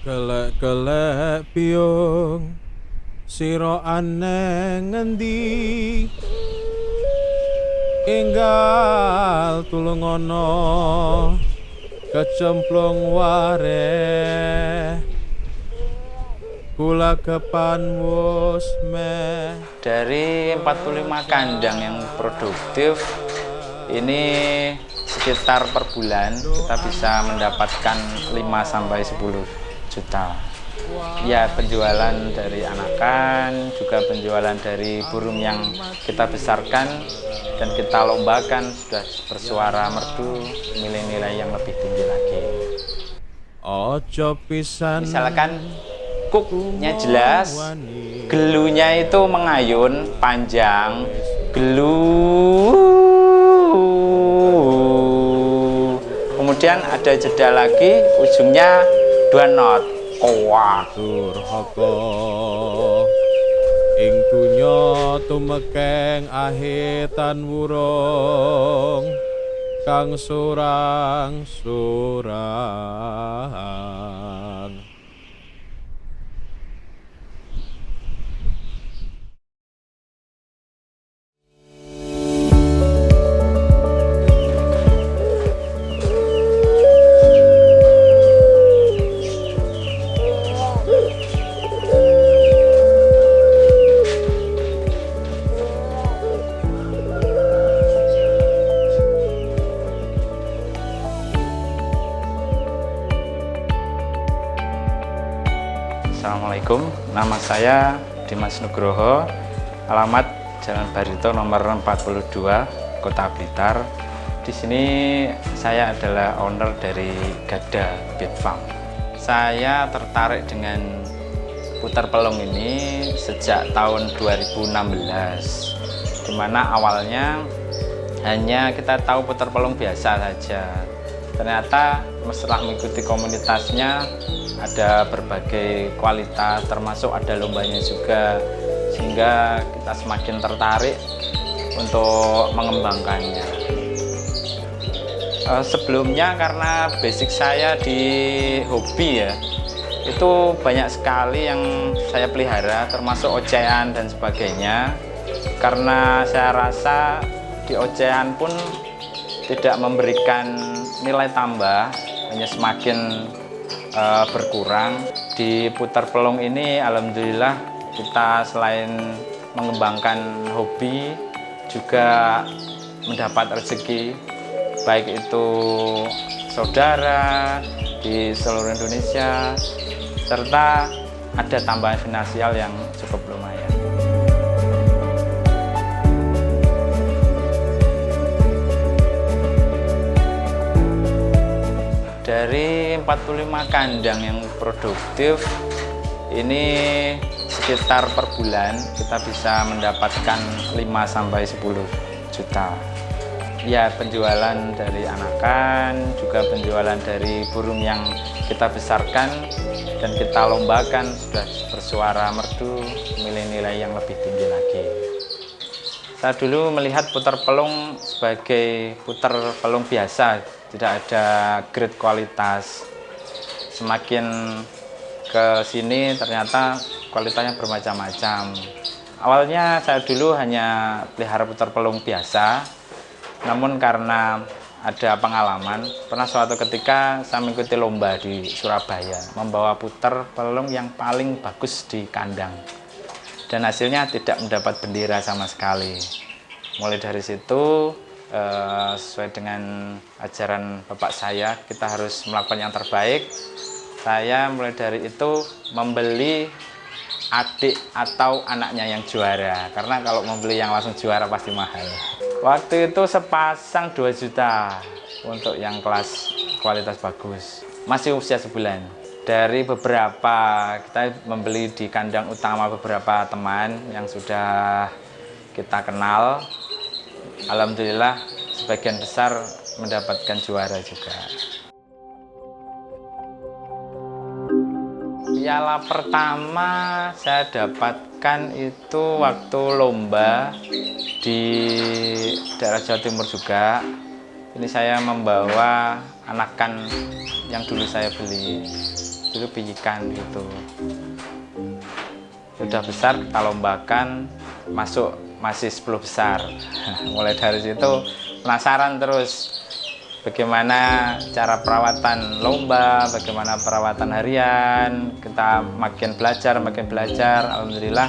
Kelek-kelek piung sira aneng ngendi enggal tulungono kecemplung wareh kula kepan wus meh. Dari 45 kandang yang produktif ini sekitar per bulan kita bisa mendapatkan 5-10 juta. Ya, penjualan dari anakan, juga penjualan dari burung yang kita besarkan dan kita lombakan sudah bersuara merdu, nilai-nilai yang lebih tinggi lagi. Ojo pisan. Misalkan kuknya jelas, gelunya itu mengayun, panjang, gelu. Kemudian ada jeda lagi, ujungnya 2 not. Koak. Durhaka ing dunya tumekeng ahitan wurung kang surang-surang. Assalamualaikum, nama saya Dimas Nugroho, alamat Jalan Barito nomor 42, Kota Blitar. Di sini saya adalah owner dari Gada Beat Farm. Saya tertarik dengan putar pelung ini sejak tahun 2016, dimana awalnya hanya kita tahu putar pelung biasa saja. Ternyata setelah mengikuti komunitasnya ada berbagai kualitas, termasuk ada lombanya juga, sehingga kita semakin tertarik untuk mengembangkannya. Sebelumnya karena basic saya di hobi ya, itu banyak sekali yang saya pelihara, termasuk ocehan dan sebagainya. Karena saya rasa di ocehan pun tidak memberikan nilai tambah, hanya semakin berkurang. Di putar pelung ini alhamdulillah kita selain mengembangkan hobi juga mendapat rezeki, baik itu saudara di seluruh Indonesia, serta ada tambahan finansial yang cukup lumayan. Dari 45 kandang yang produktif ini sekitar per bulan kita bisa mendapatkan 5-10 juta. Ya, penjualan dari anakan, juga penjualan dari burung yang kita besarkan dan kita lombakan sudah bersuara merdu, nilai-nilai yang lebih tinggi lagi. Saya dulu melihat putar pelung sebagai putar pelung biasa, tidak ada grade kualitas. Semakin ke sini ternyata kualitasnya bermacam-macam. Awalnya saya dulu hanya pelihara putar pelung biasa, namun karena ada pengalaman, pernah suatu ketika saya mengikuti lomba di Surabaya, membawa putar pelung yang paling bagus di kandang, dan hasilnya tidak mendapat bendera sama sekali. Mulai dari situ, sesuai dengan ajaran bapak saya, kita harus melakukan yang terbaik. Saya mulai dari itu membeli adik atau anaknya yang juara, karena kalau membeli yang langsung juara pasti mahal. Waktu itu sepasang 2 juta untuk yang kelas kualitas bagus, masih usia sebulan. Dari beberapa, kita membeli di kandang utama beberapa teman yang sudah kita kenal. Alhamdulillah sebagian besar mendapatkan juara juga. Piala pertama saya dapatkan itu waktu lomba di daerah Jawa Timur juga. Ini saya membawa anakan yang dulu saya beli. dulu pijikan gitu. Sudah besar kita lombakan, masuk masih 10 besar. Mulai dari situ penasaran terus bagaimana cara perawatan lomba, bagaimana perawatan harian. Kita makin belajar, alhamdulillah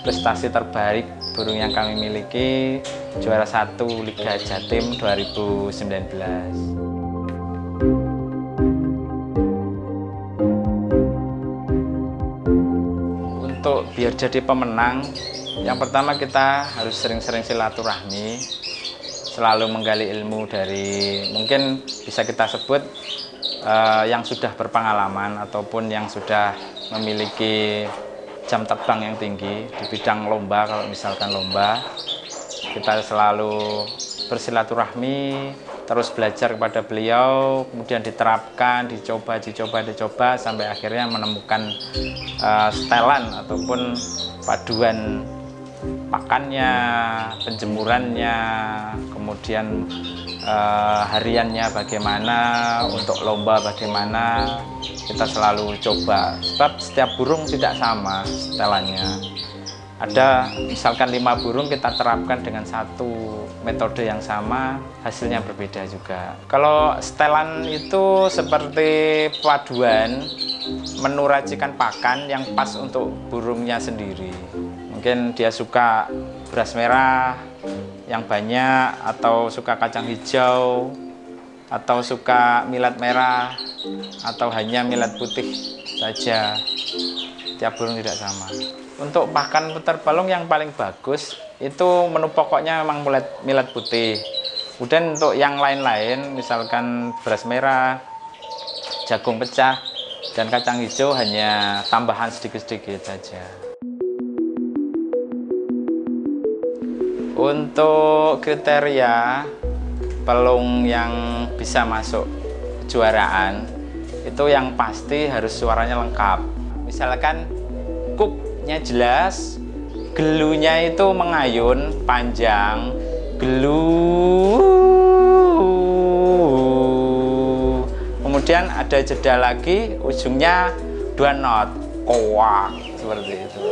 prestasi terbaik burung yang kami miliki juara 1 Liga Jatim 2019. Untuk biar jadi pemenang, yang pertama kita harus sering-sering silaturahmi, selalu menggali ilmu dari mungkin bisa kita sebut yang sudah berpengalaman ataupun yang sudah memiliki jam terbang yang tinggi di bidang lomba. Kalau misalkan lomba, kita selalu bersilaturahmi, terus belajar kepada beliau, kemudian diterapkan, dicoba sampai akhirnya menemukan setelan ataupun paduan pakannya, penjemurannya, kemudian hariannya bagaimana, untuk lomba bagaimana, kita selalu coba. Sebab setiap burung tidak sama setelannya. Ada misalkan 5 burung kita terapkan dengan satu metode yang sama, hasilnya berbeda juga. Kalau setelan itu seperti paduan menu racikan pakan yang pas untuk burungnya sendiri. Mungkin dia suka beras merah yang banyak, atau suka kacang hijau, atau suka millet merah, atau hanya millet putih saja. Tiap burung tidak sama. Untuk pakan putar balung yang paling bagus itu menu pokoknya memang millet putih. Kemudian untuk yang lain-lain misalkan beras merah, jagung pecah, dan kacang hijau hanya tambahan sedikit-sedikit saja. Untuk kriteria pelung yang bisa masuk kejuaraan itu yang pasti harus suaranya lengkap. Misalkan kupnya jelas, gelunya itu mengayun, panjang, gelu. Kemudian ada jeda lagi, ujungnya 2 not, kowak, seperti itu.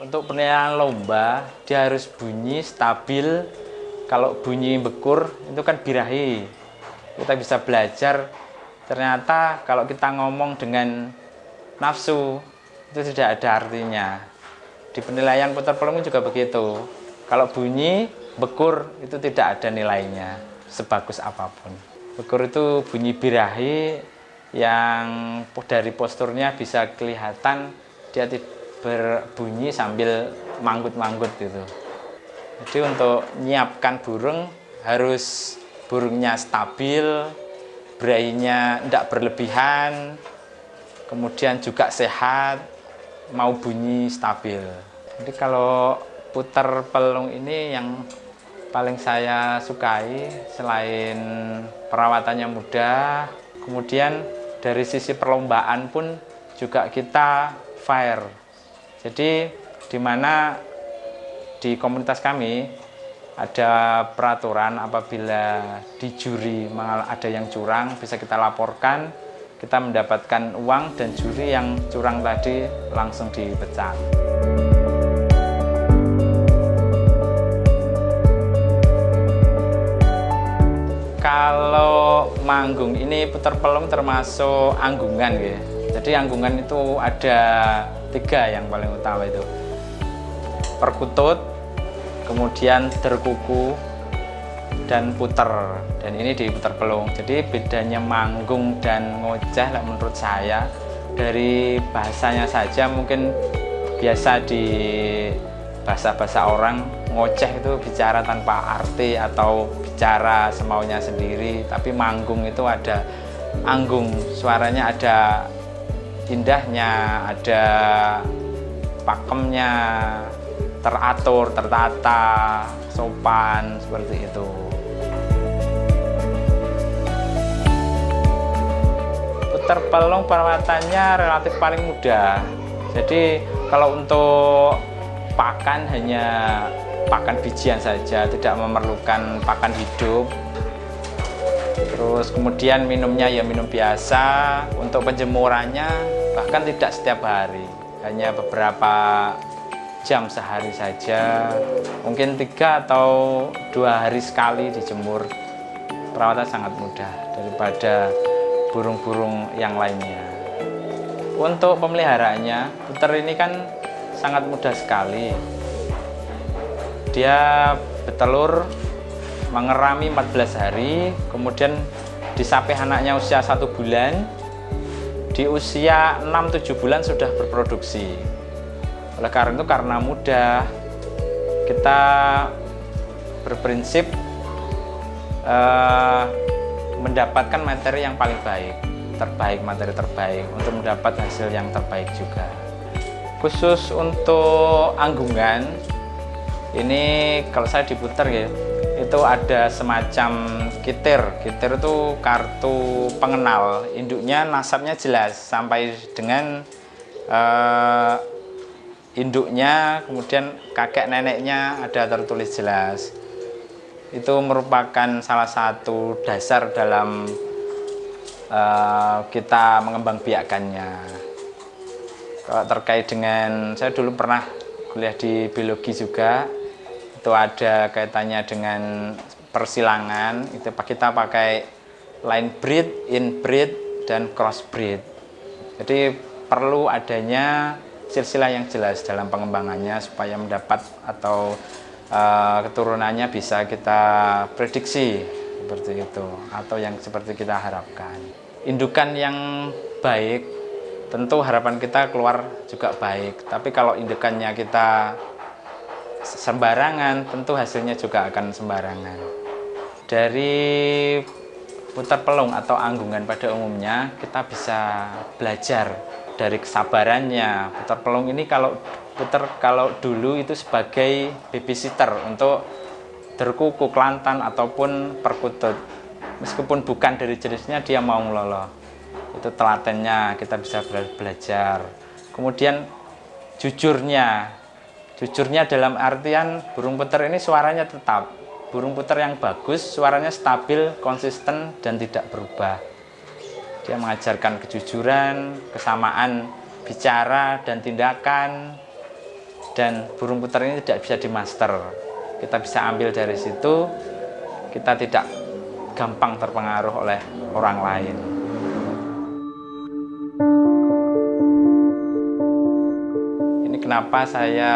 Untuk penilaian lomba, dia harus bunyi stabil. Kalau bunyi bekur, itu kan birahi. Kita bisa belajar, ternyata kalau kita ngomong dengan nafsu, itu tidak ada artinya. Di penilaian putar pelung juga begitu. Kalau bunyi bekur, itu tidak ada nilainya, sebagus apapun. Bekur itu bunyi birahi, yang dari posturnya bisa kelihatan dia berbunyi sambil manggut-manggut gitu. Jadi untuk menyiapkan burung harus burungnya stabil, birahinya tidak berlebihan, kemudian juga sehat, mau bunyi stabil. Jadi kalau putar pelung ini yang paling saya sukai, selain perawatannya mudah, kemudian dari sisi perlombaan pun juga kita fair. Jadi di mana di komunitas kami ada peraturan apabila di juri ada yang curang bisa kita laporkan, kita mendapatkan uang dan juri yang curang tadi langsung dipecat. Kalau manggung ini putar pelung termasuk anggungan ya. Jadi anggungan itu ada 3 yang paling utama itu. Perkutut, kemudian derkuku, dan puter. Dan ini di putar pelung. Jadi bedanya manggung dan ngoceh menurut saya dari bahasanya saja mungkin biasa di bahasa-bahasa orang ngoceh itu bicara tanpa arti atau bicara semaunya sendiri, tapi manggung itu ada anggung, suaranya ada indahnya, ada pakemnya, teratur, tertata, sopan, seperti itu. puter pelung perawatannya relatif paling mudah. Jadi kalau untuk pakan hanya pakan bijian saja, tidak memerlukan pakan hidup. Terus kemudian minumnya ya minum biasa. Untuk penjemurannya bahkan tidak setiap hari, hanya beberapa jam sehari saja, mungkin 3 atau 2 hari sekali dijemur. Perawatan sangat mudah daripada burung-burung yang lainnya. Untuk pemeliharaannya, puter ini kan sangat mudah sekali. Dia bertelur, mengerami 14 hari, kemudian disapih anaknya usia 1 bulan, di usia 6-7 bulan sudah berproduksi. Oleh karena itu, karena mudah, kita berprinsip mendapatkan materi yang paling baik, materi terbaik untuk mendapat hasil yang terbaik juga. Khusus untuk anggungan, ini kalau saya diputer ya, itu ada semacam kitir itu kartu pengenal induknya, nasabnya jelas sampai dengan induknya, kemudian kakek neneknya ada tertulis jelas. Itu merupakan salah satu dasar dalam kita mengembangbiakannya. Kalau terkait dengan, saya dulu pernah kuliah di biologi juga, itu ada kaitannya dengan persilangan. Itu kita pakai line breed, inbreed, dan crossbreed. Jadi perlu adanya silsilah yang jelas dalam pengembangannya supaya mendapat atau keturunannya bisa kita prediksi seperti itu, atau yang seperti kita harapkan. Indukan yang baik, tentu harapan kita keluar juga baik, tapi kalau indukannya kita sembarangan, tentu hasilnya juga akan sembarangan. Dari puter pelung atau anggungan pada umumnya, kita bisa belajar dari kesabarannya. Puter pelung ini kalau dulu itu sebagai babysitter untuk derkuku, kelantan ataupun perkutut. Meskipun bukan dari jenisnya, dia mau ngeloloh. Itu telatennya kita bisa belajar. Kemudian jujurnya dalam artian burung puter ini suaranya tetap. Burung puter yang bagus, suaranya stabil, konsisten, dan tidak berubah. Dia mengajarkan kejujuran, kesamaan bicara dan tindakan, dan burung puter ini tidak bisa dimaster. Kita bisa ambil dari situ, kita tidak gampang terpengaruh oleh orang lain. Ini kenapa saya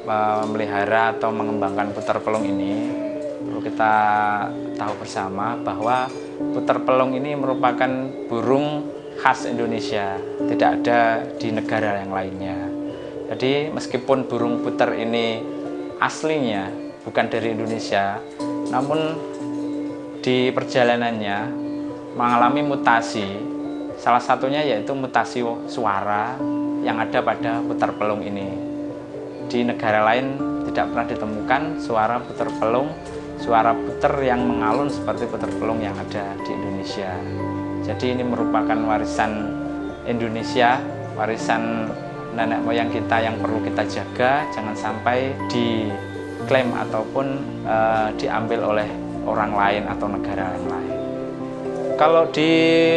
memelihara atau mengembangkan puter pelung ini. Perlu kita tahu bersama bahwa puter pelung ini merupakan burung khas Indonesia, tidak ada di negara yang lainnya. Jadi meskipun burung puter ini aslinya bukan dari Indonesia, namun di perjalanannya mengalami mutasi. Salah satunya yaitu mutasi suara yang ada pada puter pelung ini. Di negara lain tidak pernah ditemukan suara puter pelung, suara puter yang mengalun seperti puter pelung yang ada di Indonesia. Jadi ini merupakan warisan Indonesia, warisan nenek moyang kita yang perlu kita jaga, jangan sampai diklaim ataupun diambil oleh orang lain atau negara yang lain. Kalau di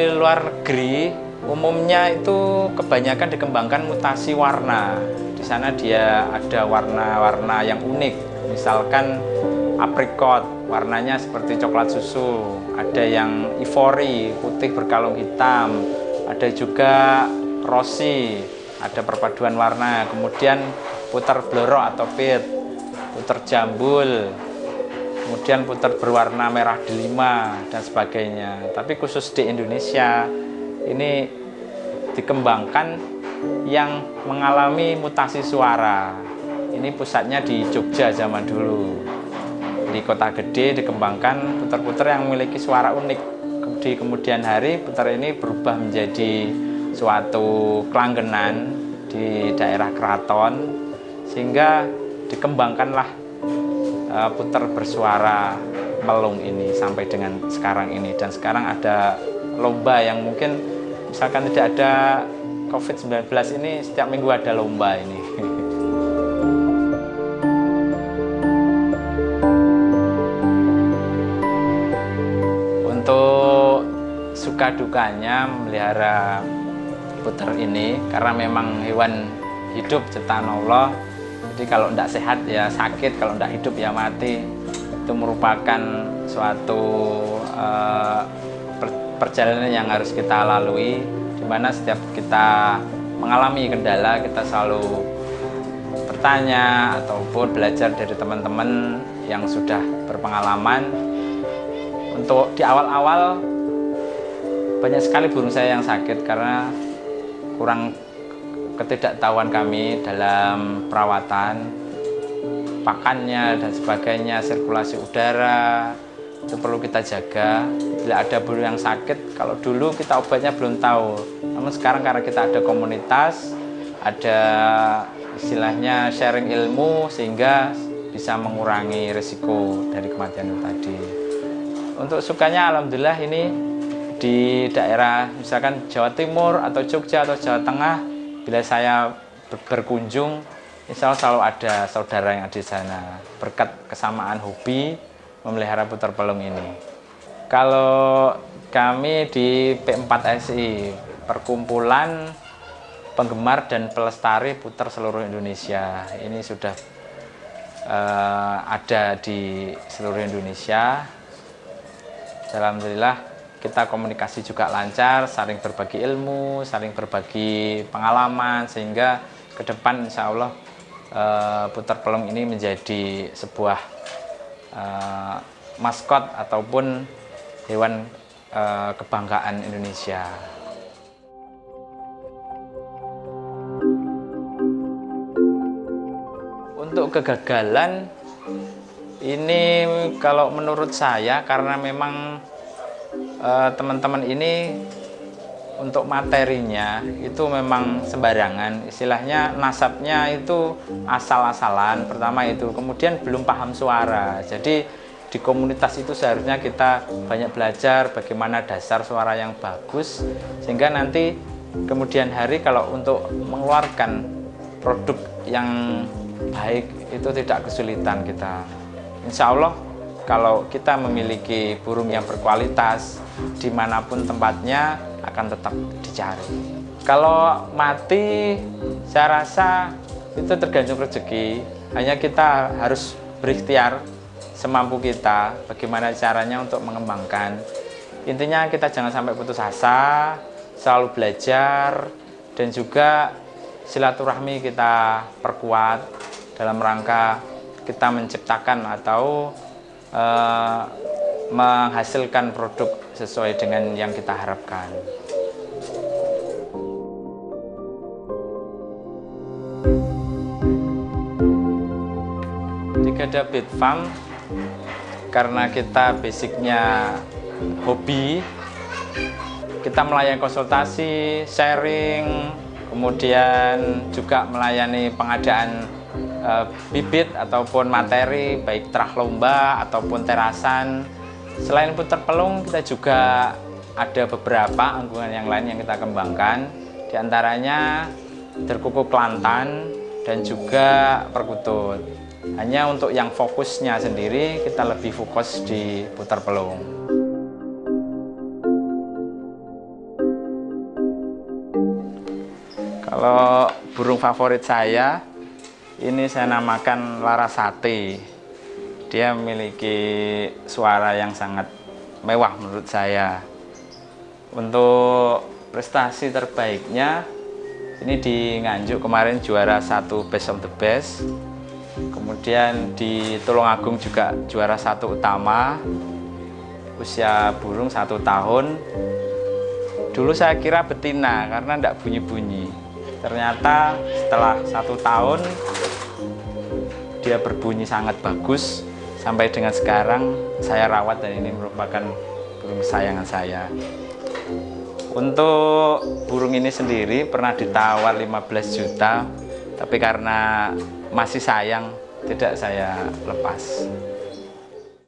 luar negeri, umumnya itu kebanyakan dikembangkan mutasi warna. Di sana dia ada warna-warna yang unik, misalkan aprikot, warnanya seperti coklat susu, ada yang ivory, putih berkalung hitam, ada juga rosy, ada perpaduan warna, kemudian puter blorok atau pit, puter jambul, kemudian puter berwarna merah delima, dan sebagainya. Tapi khusus di Indonesia, ini dikembangkan yang mengalami mutasi suara. Ini pusatnya di Jogja zaman dulu. Di kota gede dikembangkan puter-puter yang memiliki suara unik. Di kemudian hari, puter ini berubah menjadi suatu kelanggenan di daerah keraton, sehingga dikembangkanlah puter bersuara melung ini sampai dengan sekarang ini. Dan sekarang ada lomba yang mungkin misalkan tidak ada COVID-19 ini, setiap minggu ada lomba ini. Untuk suka dukanya melihara puter ini, karena memang hewan hidup ciptaan Allah. Jadi kalau tidak sehat ya sakit, kalau tidak hidup ya mati. Itu merupakan suatu perjalanan yang harus kita lalui, di mana setiap kita mengalami kendala, kita selalu bertanya ataupun belajar dari teman-teman yang sudah berpengalaman. Untuk di awal-awal banyak sekali burung saya yang sakit karena kurang ketidaktahuan kami dalam perawatan, pakannya dan sebagainya, sirkulasi udara itu perlu kita jaga. Bila ada burung yang sakit, kalau dulu kita obatnya belum tahu, namun sekarang karena kita ada komunitas, ada istilahnya sharing ilmu, sehingga bisa mengurangi risiko dari kematian itu tadi. Untuk sukanya alhamdulillah ini di daerah misalkan Jawa Timur atau Jogja atau Jawa Tengah, bila saya berkunjung, insya Allah selalu ada saudara yang ada di sana berkat kesamaan hobi memelihara puter pelung ini. Kalau kami di P4SI, perkumpulan penggemar dan pelestari puter seluruh Indonesia, ini sudah ada di seluruh Indonesia. Alhamdulillah kita komunikasi juga lancar, saling berbagi ilmu, saling berbagi pengalaman, sehingga ke depan insya Allah puter pelung ini menjadi sebuah maskot ataupun hewan kebanggaan Indonesia. Untuk kegagalan ini kalau menurut saya, karena memang teman-teman ini untuk materinya itu memang sembarangan, istilahnya nasabnya itu asal-asalan pertama itu, kemudian belum paham suara. Jadi di komunitas itu seharusnya kita banyak belajar bagaimana dasar suara yang bagus, sehingga nanti kemudian hari kalau untuk mengeluarkan produk yang baik itu tidak kesulitan kita. Insya Allah kalau kita memiliki burung yang berkualitas, dimanapun tempatnya akan tetap dicari. Kalau mati, saya rasa itu tergantung rezeki. Hanya kita harus berikhtiar semampu kita, bagaimana caranya untuk mengembangkan. Intinya kita jangan sampai putus asa, selalu belajar, dan juga silaturahmi kita perkuat dalam rangka kita menciptakan atau menghasilkan produk sesuai dengan yang kita harapkan. Di Gada Beat Farm, karena kita basicnya hobi, kita melayani konsultasi, sharing, kemudian juga melayani pengadaan bibit ataupun materi, baik terah lomba ataupun terasan. Selain puter pelung, kita juga ada beberapa anggungan yang lain yang kita kembangkan. Di antaranya terkuku Kelantan dan juga perkutut. Hanya untuk yang fokusnya sendiri, kita lebih fokus di puter pelung. Kalau burung favorit saya, ini saya namakan Larasati. Dia memiliki suara yang sangat mewah menurut saya. Untuk prestasi terbaiknya, ini di Nganjuk kemarin juara 1 Best of the Best. Kemudian di Tulungagung juga juara 1 utama. Usia burung 1 tahun. Dulu saya kira betina karena tidak bunyi-bunyi. Ternyata setelah 1 tahun dia berbunyi sangat bagus. Sampai dengan sekarang saya rawat dan ini merupakan burung kesayangan saya. Untuk burung ini sendiri pernah ditawar 15 juta, tapi karena masih sayang tidak saya lepas.